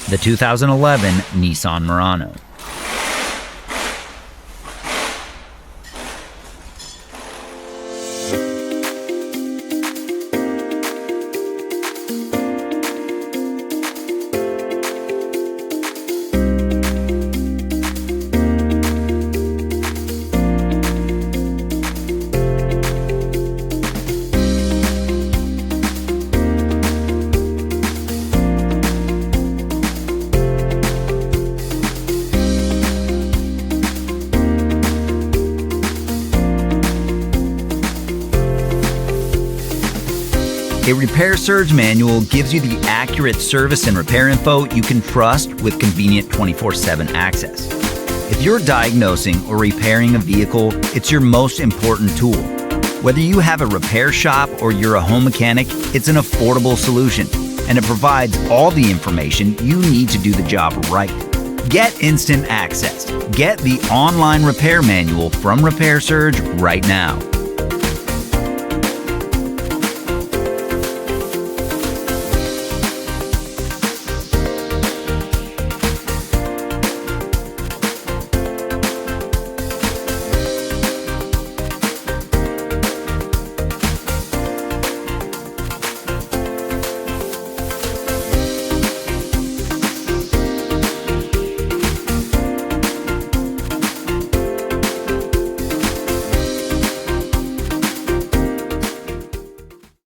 the 2011 Nissan Murano. A repair surge manual gives you the accurate service and repair info you can trust with convenient 24/7 access. If you're diagnosing or repairing a vehicle, it's your most important tool. Whether you have a repair shop or you're a home mechanic, it's an affordable solution, and it provides all the information you need to do the job right. Get instant access. Get the online repair manual from Repair Surge right now.